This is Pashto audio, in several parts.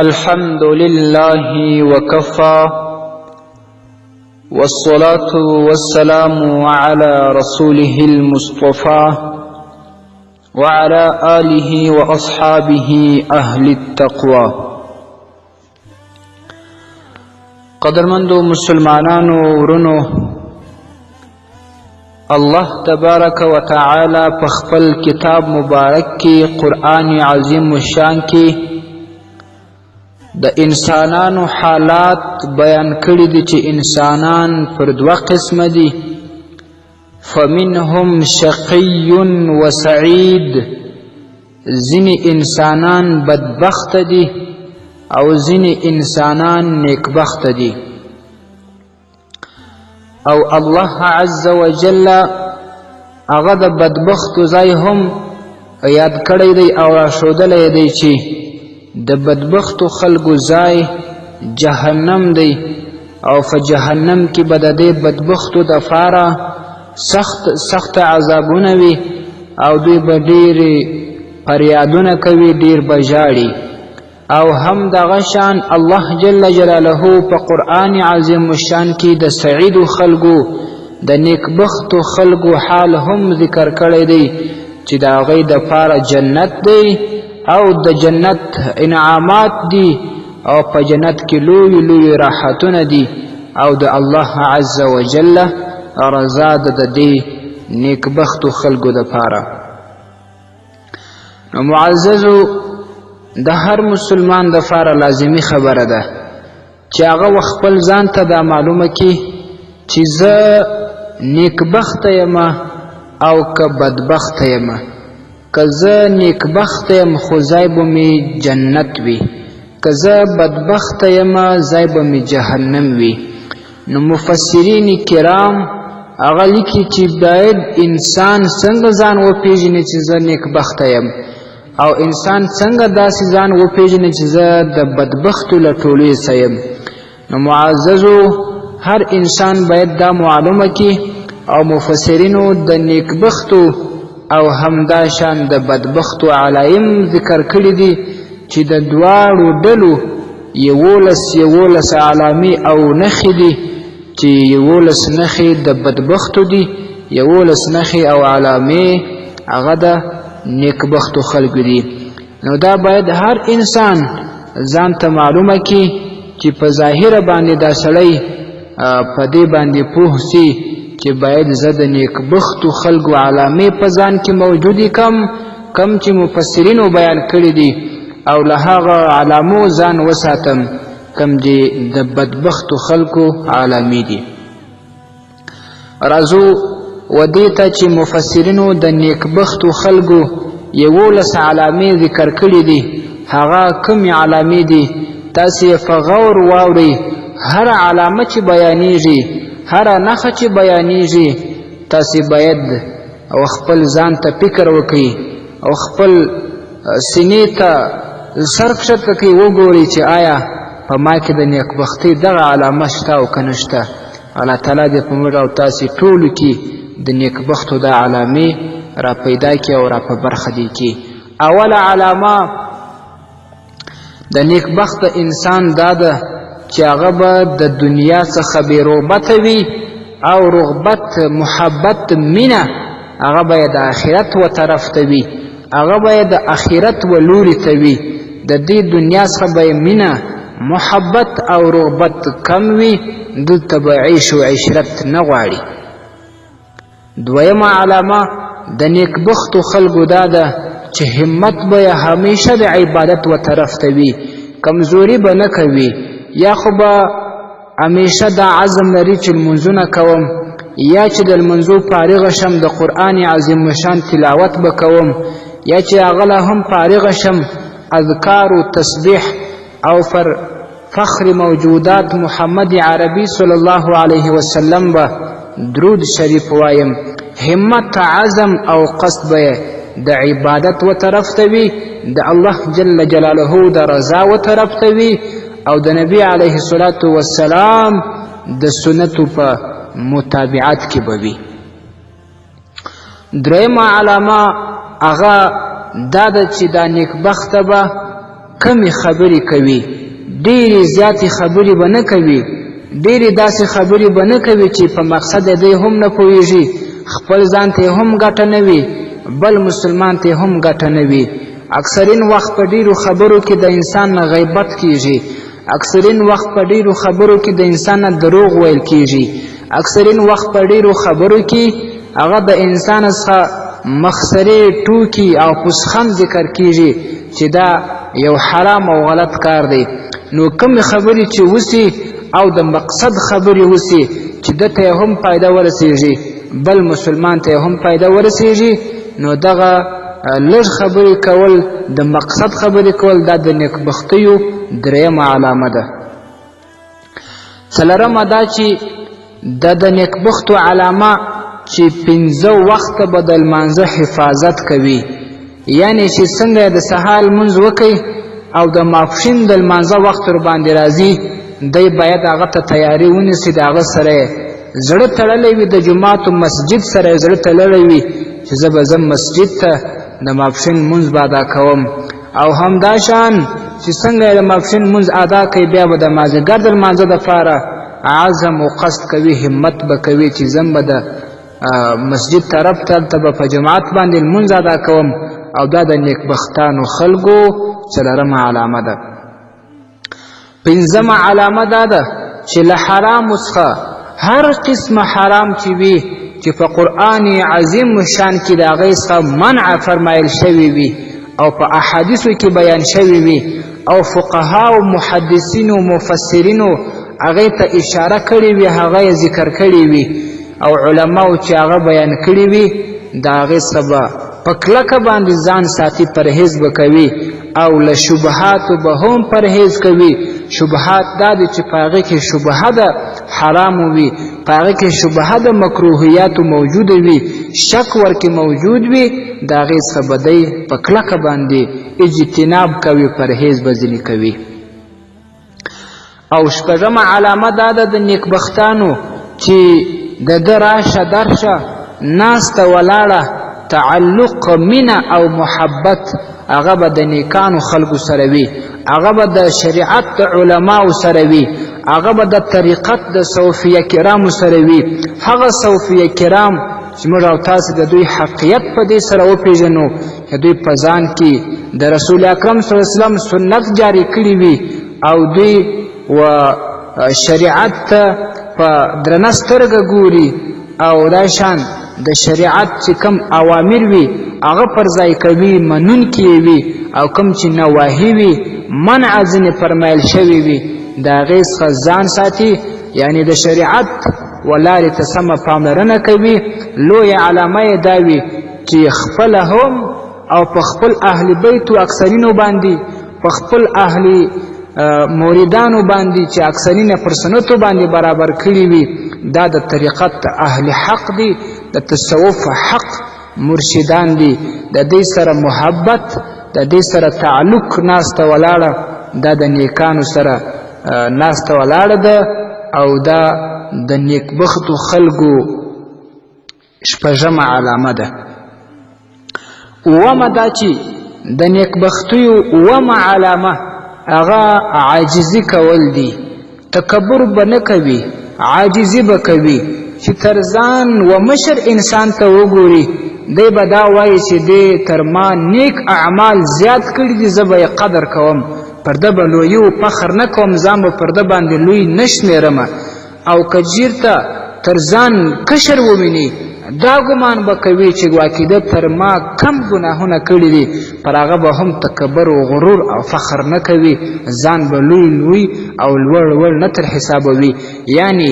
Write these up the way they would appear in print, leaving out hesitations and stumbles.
الحمد لله وكفى والصلاة والسلام على رسوله المصطفى وعلى آله وأصحابه أهل التقوى. قدرمندو مسلمانانو ورنو، الله تبارک و تعالی په خپل کتاب مبارک کې قرآن عظیم الشان کې د انسانانو حالات بیان کړي دي چې انسانان پر دوه قسمه دي. فمنهم شقی و سعید، ځینې انسانان بدبخت دي او ځینې انسانان نیکبخت دي. او الله عز وجل هغه د بدبختو ځای هم یاد کړی دی او راښودلی دی چې د بدبختو خلکو ځای جهنم دی، او په جهنم کې به د دې بدبختو دپاره سخت عذابونه وي، او دوی به ډېرې فریادونه کوي، ډېر به ژاړي. او هم دغه شان الله جل جلاله په قرآن عظیم الشان کې د سعیدو خلکو د نیکبختو خلکو حال هم ذکر کړی دی چې د هغوی دپاره جنت دی او د جنت انعامات دي، او په جنت کې لوی لوی راحتونه دي، او د الله عز وجل رضا د دې نیکبختو خلکو دپاره. نو معززو، د هر مسلمان دپاره لازمي خبره ده چې هغه خپل ځان ته دا معلومه کړي چې زه نیکبخته یم او که بدبخته یم. که زه نیکبخته یم خو ځای به مې جنت وي، که زه بدبخته یم ځای به مې جهنم وي. نو مفسرین کرام هغه لیکي چې باید انسان څنګه ځان وپېژني چې زه نیکبخته یم، او انسان څنګه داسې ځان وپېژني چې زه د بدبختو له ټولۍ څخه یم. نو معززو، هر انسان باید دا معلومه کړي، او مفسرینو د نیکبختو او همدا شان د بدبختو علایم ذکر کړي دي چې د دواړو ډلو 11 علامې او نښې دي، چې 11 نښې د بدبختو دي، 11 نښې او علامې هغه د نیکبختو خلکو دي. نو دا باید هر انسان ځان ته معلومه کړي چې په ظاهره باندې دا سړی په دې باندې پوه سي چې باید زه د نیکبختو خلکو علامې په ځان کې موجودې کم چې مفسرینو بیان کړي دي، او له هغه علامو ځان وساتم کم چې د بدبختو خلکو علامې دي. راځو ودې ته چې مفسرینو د نیکبختو خلکو 11 علامې ذکر کړي دي، هغه کومې علامې دي؟ تاسې په غور واورئ. هر علامه چې بیانیږي، هر نښه چې بیانیږي، تاسې باید او خپل ځان ته فکر وکړئ او خپل سینې ته سر کښته کړئ، وګورئ چې آیا په ما کې د نیکبختۍ دغه علامه شته او که نه شته. الله تعالی دې په موږ او تاسې ټولو کې د نیکبختو دا علامې را پیدا کړي او را په برخه دې کړي. اوله علامه د نیکبخت انسان دا ده چې هغه به د دنیا څخه بې رغبته وي، او رغبت، محبت، مینه هغه به یې د آخرت و طرف ته وي، هغه به یې د آخرت و لوري ته وي. د دې دنیا څخه به یې مینه، محبت او رغبت کم وي، دلته به عیش و عشرت نه غواړي. دویمه علامه د نیکبختو خلکو دا ده چې همت به یې همیشه د عبادت و طرف ته وي، کمزوري به نه کوي، یا خو به همیشه دا عزم لري چې لمونځونه کوم، یا چې د لمونځو فارغه شم د قرآن عظیم الشان تلاوت به کوم، یا چې هغه لا هم فارغه شم اذکار و تسبیح او پر فخر موجودات محمد عربي صلی الله علیه وسلم به درود شریف وایم. همت، عزم او قصد به د عبادت و طرف ته وي، د الله جل جلاله د رضا و طرف ته وي، او د نبی علیه الصلاة والسلام د سنتو په متابعت کې به وي. درېیمه علامه هغه دا ده چې دا نیکبخته به کمی خبرې کوي، ډېرې زیاتې خبرې به نه کوي، ډېرې داسې خبرې به نه کوي چې په مقصد دی هم نه پوهېږي، خپل ځان ته هم ګټه نه وي، بل مسلمان ته هم ګټه نه وي. اکثرین وخت په ډېرو خبرو کې د انسان نه غیبت کېږي، اکثرین وخت په ډېرو خبرو کې د انسان نه دروغ ویل کېږي، اکثرین وخت په ډېرو خبرو کې هغه د انسان څخه مخسرې ټوکي او پوسخند ذکر کېږي چې دا یو حرام او غلط کار دی. نو کومې خبرې چې وسي او د مقصد خبرې وسي چې ده ته هم فایده ورسېږي، بل مسلمان ته هم فایده ورسېږي، نو دغه لږ خبرې کول، د مقصد خبرې کول، دا د نیکبختیو درېیمه علامه ده. څلورمه دا چې د نیکبختو علامه چې 5 وخته به د لمانځه حفاظت کوي، یعنی چې څنګه د سهار لمونځ وکړي او د ماپښین د لمانځه وخت ورباندې راځي، دی باید هغه ته تیاری ونیسي، د هغه سره یې زړه تړلی وي، د جومات و مسجد سره یې زړه تړلی وي چې زه به ځم مسجد ته د ماپښین لمونځ به ادا کوم. او همدا شان چې څنګه یې د ماپښین لمونځ ادا کوي، بیا به د مازدیګر د لمانځه دپاره عزم و قصد کوي، همت به کوي چې زم به د مسجد طرف ته هلته به په جماعت باندې لمونځ ادا کوم. او دا د نیکبختانو خلکو څلورمه علامه ده. 5مه علامه دا ده چې له حرامو څخه هر قسمه حرام چې وي چې په قرآن عظیم شان کې د هغې څخه منع فرمایل شوي وي او په احادیثو کې بیان شوي وي او فقهاو محدثینو مفسرینو هغې ته اشاره کړې وي، هغه یې ذکر کړې وي، او علماو چې هغه بیان کړي وي د هغې څخه به په کلکه باندې ځان ساتي، پرهیز به کوي، او له شبهاتو به هم پرهیز کوي. شبهات دا دی چې په هغې کې شبهه د حرامو وي، په هغې کې شبهه د مکروهیاتو موجوده وي، شک ورکې موجود وي، د هغې څخه به دی په کلکه باندې اجتناب کوي، پرهیز به ځینې کوي. او 6مه علامه دا ده د نیکبختانو چې د ده راشه درشه، ناسته ولاړه، تعلق، مینه او محبت هغه به د نیکانو خلکو سره وي، هغه به د شریعت د علماو سره وي، هغه به د طریقت د صوفیه کرامو سره وي. هغه صوفیه کرام چې موږ او تاسو د دوی حقیقت په دې سره وپېژنو چې دوی په ځان کې د رسول اکرم صلی الله علیه وسلم سنت جاری کړي وي او دوی و شریعت ته په درنه سترګه ګوري، او دا شان د شریعت چې کم اوامر وي هغه پر ځای کوي، منونکي وي، او کم چې نواهي وي منع ځینې فرمایل شوي وي د هغې څخه ځان ساتي، یعنی د شریعت و لارې ته سمه پاملرنه کوي. لویه علامه یې دا وي چې خپله هم او په خپل اهل بیتو اکثرینو باندې، په خپل اهل موریدانو باندې چې اکثرین پر سنتو باندې برابر کړي وي، دا د طریقت اهل حق دي، د تصوف حق مرشدان دي، د دې سره محبت، د دې سره تعلق ناسته ولاړه، دا د نیکانو سره ناسته ولاړه ده، او دا د نیکبختو خلکو 6مه علامه ده. 7مه دا چې د نیکبختیو 7مه علامه هغه عاجزي کول دي. تکبر به نه کوي، عاجزي به کوي، چې تر ځان و مشر انسان ته وګوري دی به دا وایي چې دی تر ما نیک اعمال زیات کړي دي، زه به یې قدر کوم، پر ده به لویي و فخر نه کوم، ځان به پر ده باندې لوی نه شمېرمه. او که چېرته تر ځان کشر وویني دا ګمان به کوي چې ګواکې ده تر ما کم ګناهونه کړي دي، پر هغه به هم تکبر و غرور او فخر نه کوي، ځان به لوی لوی او لوړ نه تر حسابوي. یعنی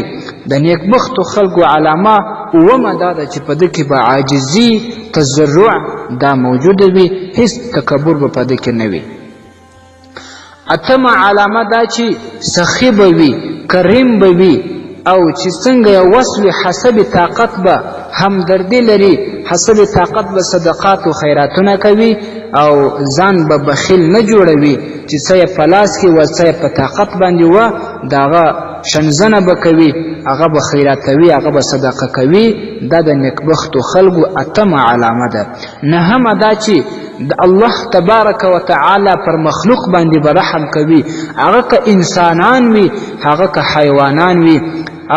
د نیکبختو خلکو علامه 7مه دا ده چې په ده کې به عاجزي، تضرع دا موجوده وي، هیڅ تکبر به په ده کې نه وي. 8مه علامه دا چې سخي به وي، کریم به وي، او چې څنګه یې وس وي حسب طاقت به همدردي لري، حسب طاقت به صدقات و خیراتونه کوي، او ځان به بخیل نه جوړوي چې څه یې په لاس کې و څه یې په طاقت باندې و د هغه شنځنه به کوي، هغه به خیراتوي، هغه به صدقه کوي. دا د نیکبختو خلکو اتمه علامه ده. نهمه دا چې د الله تبارک وتعالی پر مخلوق باندې به رحم کوي، هغه که انسانان وي هغه که حیوانان وي،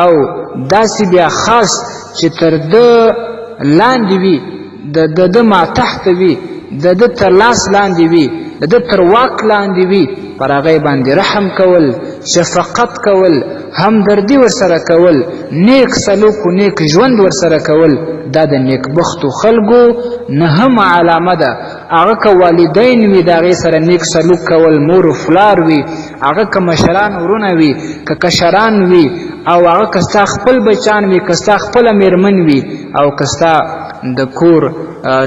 او داسې بیا خاص چې تر ده لاندې وي، د ده ماتحت وي، د ده تر لاس لاندې وي، د ده تر واک لاندې وي، پر هغې باندې رحم کول، شفقت کول، همدردي ورسره کول، نیک سلوک و نیک ژوند ورسره کول. دا د نیکبختو خلکو نهمه علامه ده. هغه که والدین وي د هغې سره نیک سلوک کول، مور و فلار وي، هغه که مشران ورونه وي، که کشران وي، او هغه که ستا خپل بچان وي، که ستا خپله میرمن وي، او که ستا د کور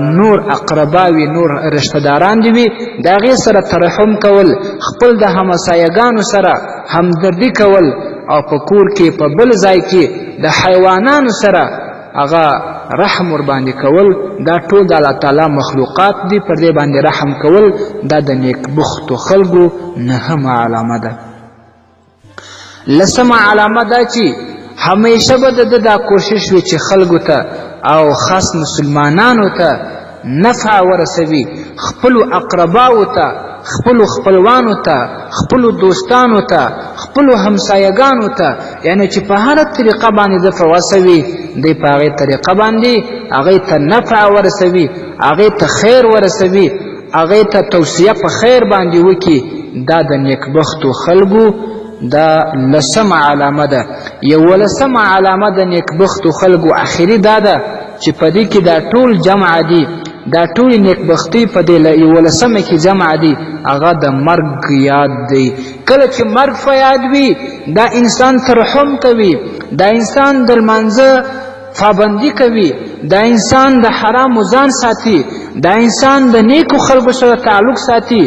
نور اقربا وي، نور رشتهداران دي وي، د هغې سره ترحم کول، خپل د همسایګانو سره همدردي کول، او په کور کې په بل ځای کې د حیوانانو سره هغه رحم ور باندې کول. دا ټول د الله تعالی مخلوقات دي، پر دې باندې رحم کول دا د نیکبختو خلکو نهمه علامه ده. لسمه علامه دا چې همیشه به د ده دا کوشش وي چې خلکو ته او خاص مسلمانانو ته نفع ورسوي، خپلو اقرباو ته، خپلو خپلوانو ته، خپلو دوستانو ته، خپلو همسایګانو ته، یعنی چې په هره طریقه باندې د فواسوي دی، په هغې طریقه باندې هغې ته نفع ورسوي، هغې ته خیر ورسوي، هغې ته توصیه په خیر باندې وکړي. دا د نیکبختو خلکو دا لسمه علامه ده. 11مه علامه د نیکبختو خلکو اخري دا ده چې په دې کې دا ټول جمع دي، دا ټولې نیکبختي په دې 11مه کې جمع دي. هغه د مرګ یاد دی. کله چې مرګ په یاد وي دا انسان ترحم کوي، دا انسان د لمانځه پابندي کوي، دا انسان د حرامو ځان ساتي، دا انسان د نیکو خلکو سره تعلق ساتي،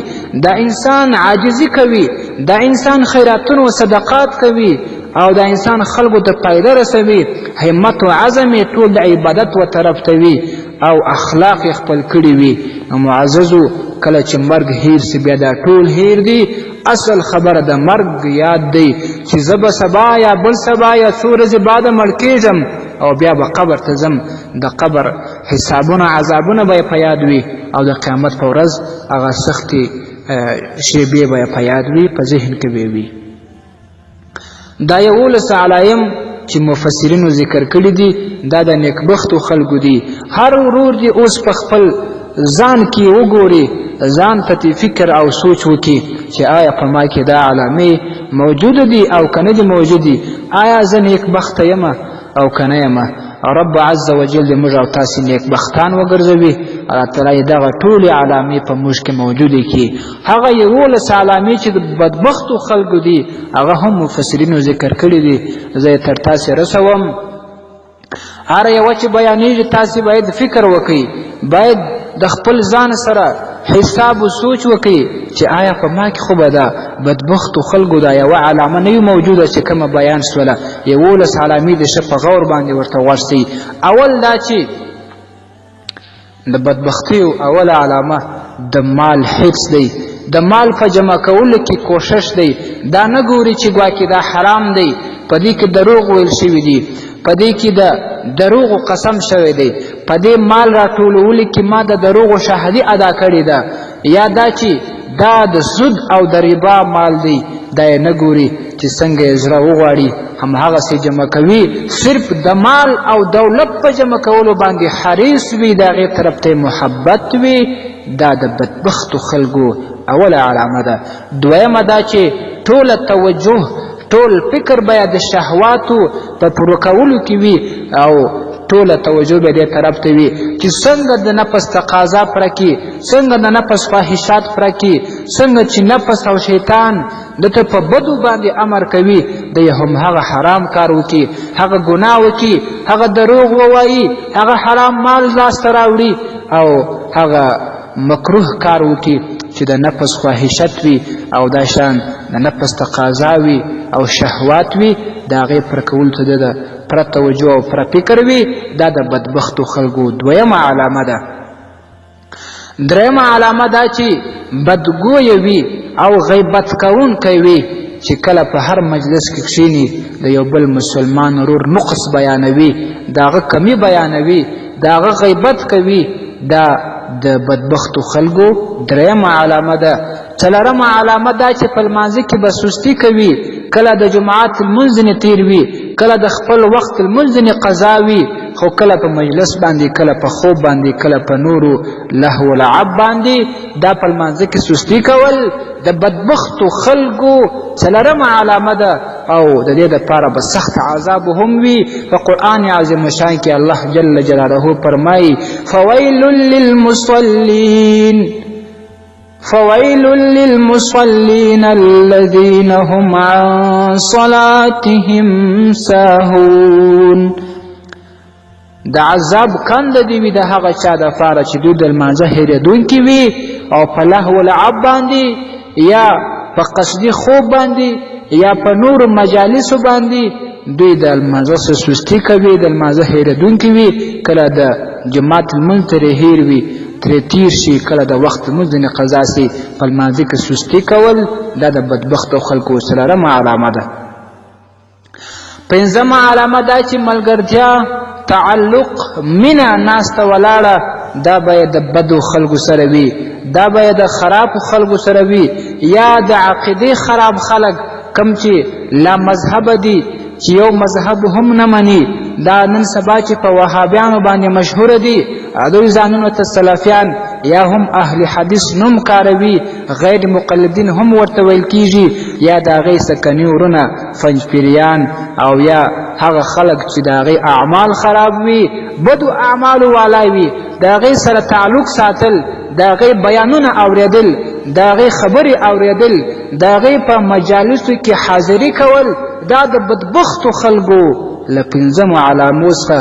دا انسان عاجزي کوي، دا انسان خیراتونه و صدقات کوي، او دا انسان خلکو ته فایده رسوي، همت و عزم یې ټول د عبادت و طرف ته وي، او اخلاق یې خپل کړي وي. معززو کله چې مرګ هیر سي بیا دا ټول هیر دي. اصل خبره د مرګ یاد دی چې زه به سبا یا بل سبا یا څو ورځې بعده مړ کېږم، او بیا به قبر ته ځم، د قبر حسابونه عذابونه به یې په یاد وي، او د قیامت په ورځ هغه سختې شیبې به یې په یاد وي، په ذهن کې به وي. دا 11 علایم چې مفسرینو ذکر کړي دي دا د نیکبختو خلکو دي. هر ورور دي اوس په خپل ځان کې وګوري، ځان ته فکر او سوچ وکړي چې آیا په ما کې دا علامې موجوده دي او که نه دي موجودې، آیا زه نیکبخته یم او که نه یم. رب عز وجل دې موږ او تاسې نیکبختان وګرځوي. الله تعالی دغه ټولې علامې په موږ کې موجودې کړي. هغه 11 علامې چې د بدبختو خلکو دي هغه هم مفسرینو ذکر کړي دي، زه یې تر تاسې رسوم. هر یوه چې بیانېږي تاسې باید فکر وکړئ، باید د خپل ځان سره حساب و سوچ وکړي چې آیا په ما کې خو به دا بدبختو خلکو دا یوه علامه نه وي موجوده چې کومه بیان شوله. 11 علامې د ښه په غور باندې ورته غوږ شئ. اول دا چې د بدبختیو اوله علامه د مال حفظ دی، د مال په جمع کولو کې کوشش دی. دا نه ګوري چې ګواکې دا حرام دی، په دې کې دروغ ویل شوي دي، په دې کې د دروغو قسم شوی دی، په دې مال راټولولو کې ما د دروغو شاهدي ادا کړې ده، یا دا چې دا د سود او د ربا مال دی. دا یې نه ګوري چې څنګه یې زړه وغواړي همهغسې جمع کوي، صرف د مال او دولت په جمع کولو باندې حریص وي، د هغې طرف ته محبت وي. دا د بدبختو خلکو اوله علامه ده. دویمه دا چې ټوله توجه ټول فکر باید د شهواتو په پوره کولو کې وي، او ټوله توجه به دې طرف ته وي چې څنګه د نفس تقاضا پوره کړي، څنګه د نفس خواهشات پوره کړي، څنګه چې نفس او شیطان دته په بدو باندې امر کوي دی هم هغه حرام کار وکړي، هغه ګناه وکړي، هغه دروغ ووایي، هغه حرام مال لاسته راوړي، او هغه مکروه کار وکړي چې د نفس خواهشت وي، او دا شان د نفس تقاضا وي او شهوات وي، د هغې پر کولو ته د پوره توجه او پوره فکر وي. دا د بدبختو خلکو دویمه علامه ده. دریمه علامه دا چې بدګویه وي او غیبت کوونکی وي، چې کله په هر مجلس کې کښیني د یو بل مسلمان ورور نقص بیانوي، د هغه کمی بیانوي، د هغه غیبت کوي، دا د بدبختو خلکو درېیمه علامه ده. څلورمه علامه دا چې په لمانځه کې به سستي کوي، کله د جماعت لمونځ نه تیر وي، کله د خپل وخت لمونځ نه قضا وي، خو کله په مجلس باندې، کله په خوب باندې، کله په نورو لهو و لعب باندې، دا په لمانځه کې سستي کول د بدبختو خلکو څلورمه علامه ده، او د دې دپاره به سخت عذاب هم وي. په قرآن عظیم شان کې الله جل جلاله فرمایي فویل للمصلین فويل للمصلين الذين هم عن صلاتهم ساهون. د عذاب کند دی وي د هغه چا دپاره چې دوی د لمانځه هېرېدونکي وي او په لهو لعب باندې یا په قصدي خوب باندې یا په نورو مجالسو باندې دوی د لمانځه سستي کوي، د لمانځه هېرېدونکي وي، کله د جماعت لمونځ ترې هېر وي، ترې تیر شي، کله د وخت لمونځ ځینې قضا سي، په لمانځه کې سستي کول دا د بدبختو خلکو څلورمه علامه ده. پنځمه علامه دا چې ملګرتیا، تعلق، مینه ناسته ولاړه دا باید د بدو خلکو سره وي، دا باید د خرابو خلکو سره وي، یا د عقیدې خراب خلک کم چې لا مذهب دي، چې یو مذهب هم نه مني، دا نن سبا چې په وهابیانو باندې مشهور دي، دوی ځانونو ته سلفیان یا هم اهل حدیث نوم کاروي، غیر مقلدین هم ورته ویل کیږي، یا د هغې سکني ورونه فنجپیریان او یا هغه خلک چې د هغې اعمال خراب وي، بدو اعمالو والا وي، د هغې سره تعلق ساتل، د هغې بیانونه اورېدل، د هغې خبرې اورېدل، د هغې په مجالسو کې حاضري کول، دا د بدبختو خلکو له پنځمو علامو څخه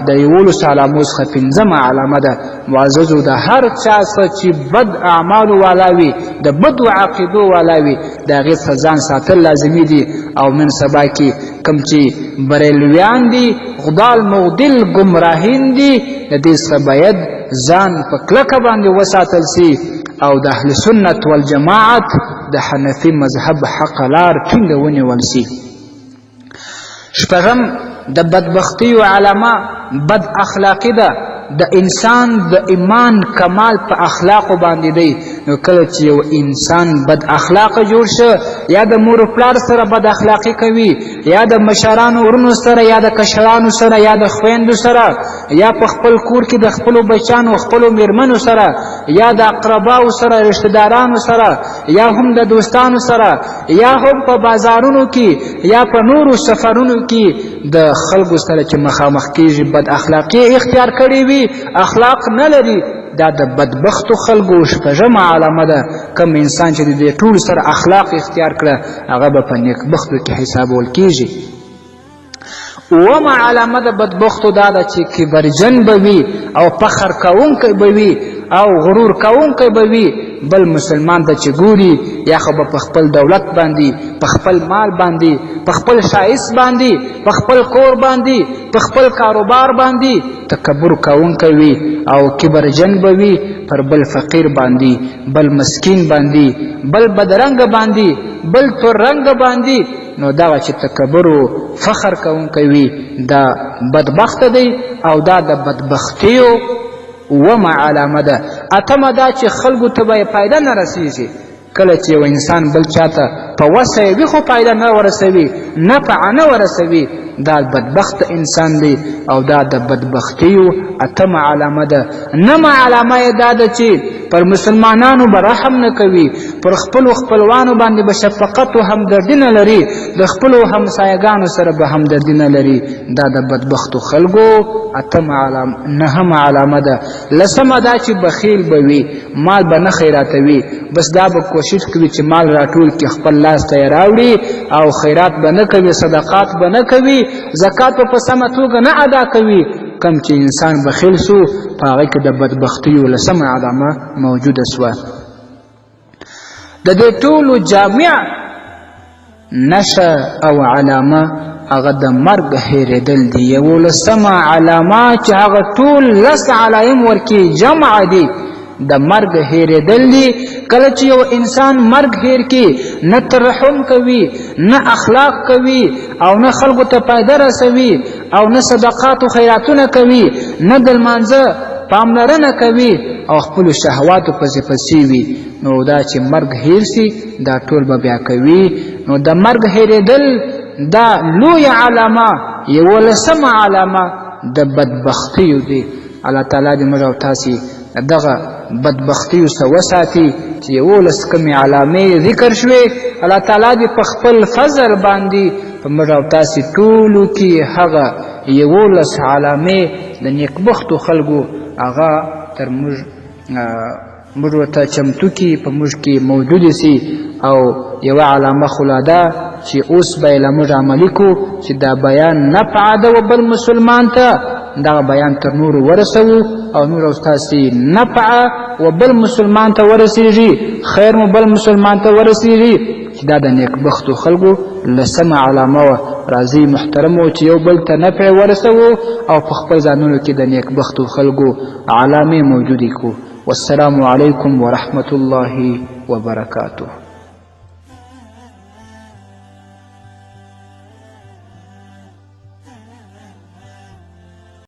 د 11 علامو څخه پنځمه علامه ده. معززو د هر چا څخه چې بد اعمالو والا وي، د بدو عقیدو والا وي، د هغې څخه ځان ساتل لازمي دي. او نن سبا کې کوم چې بریلویان دي، غدال مغدل ګمراهین دي، د دې څخه باید ځان په کلکه باندې وساتل سي او د اهل سنت والجماعت د حنفي مذهب حق لار ټینګه ونیول سي. شپږم د بدبختیو علامه بد اخلاقی ده. د انسان د ایمان کمال په اخلاقو باندې دی. نو کله چې یو انسان بد اخلاقه جوړ شه، یا د مور و پلار سره بد اخلاقی کوي، یا د مشرانو ورونو سره، یا د کشرانو سره، یا د خویندو سره، یا په خپل کور کې د خپلو بچانو خپلو میرمنو سره، یا د اقرباو سره، رشتهدارانو سره، یا هم د دوستانو سره، یا هم په بازارونو کې یا په نورو سفرونو کې د خلکو سره چې مخامخ کېږي بد اخلاقي اختیار کړې وي، اخلاق نه لري، دا د بدبختو خلکو شپږمه علامه ده. کوم انسان چې د دې ټولو سره اخلاق اختیار کړه، هغه به په نیکبختو کې حسابول کېږي. اومه علامه د بدبختو دا ده چې کبرجن به وي او فخر کوونکی به وي او غرور کوونکی به وي. بل مسلمان ته چې ګوري، یا خو به په خپل دولت باندې، په خپل مال باندې، په خپل ښایست باندې، په خپل کور باندې، په خپل کاروبار باندې تکبر کوونکی وي او کبرجن به وي پر بل فقیر باندې، بل مسکین باندې، بل بدرنګ باندې، بل تور رنګ باندې. نو دا چې تکبر او فخر کوونکی وي، دا بدبخت دی او دا د بدبختیو اومه علامه ده. اتمه دا چې خلکو ته به فایده نه رسېږي. کله چې یو انسان بل چاته په وسه یې وي خو فایده نه ورسوي، نفع نه ورسوي، دا بدبخت انسان دی او دا د بدبختیو اتمه علامه ده. نمه علامه یې دا ده چې پر مسلمانانو به رحم نه کوي، پر خپلو خپلوانو باندې به شفقت و همدردي نه لري، د خپلو همسایګانو سره به همدردي نه لري. دا د بدبختو خلکو نهمه علامه ده. لسمه دا چې بخیل به وي، مال به نه خیراتوي، بس دا به کوشش کوي چې مال راټول کړي، خپل لاس ته یې راوړي، او خیرات به نه کوي، صدقات به نه کوي، زکات به په سمه توګه نه ادا کوي. کم چې انسان بخیل سو، په هغې کې د بدبختیو لسمه علامه موجوده سوه. د دې ټولو جامع نشه او علامه هغه د مرګ هېرېدل دي. 11مه علامه چې هغه ټول 10 علایم ورکې جمع دي، د مرګ هېرېدل دي. کله چې یو انسان مرګ هیر کې نه ترحم کوي نه اخلاق کوي او نه خلکو ته فایده رسوي او نه صدقات او خیراتونه کوي نه د لمانځه پاملرنه کوي او خپل شهواتو پسې وي نو دا چې مرګ هیر سي دا ټول به بیا کوي نو د مرګ هیرېدل دا لوی علامه یولسمه علامه د بدبختیو دی. الله تعالی دې موږ او تاسې دغه بدبختیو څخه وساتي چې 11 کمې علامې ذکر شوې. الله تعالی دې په خپل فضل باندې په موږ او تاسې ټولو کې هغه 11 علامې د نیکبختو خلکو هغه تر موږ ورته چمتو کې په موږ کې موجودې سي. او یوه علامه خو لا ده چې اوس به یې له موږ عملي کړو چې دا بیان نفع ده و بل مسلمان ته دغه بیان تر نورو ورسوو او نور ستاسې نفع و بل مسلمان ته ورسېږي خیر مو بل مسلمان ته ورسېږي چې دا د نیکبختو خلکو لسمه علامه وه. راځئ محترمو چې یو بل ته نفع ورسوو او په خپل ځانونو کې د نیکبختو خلکو علامې موجودې کړو. والسلام علیکم ورحمة الله وبرکاته.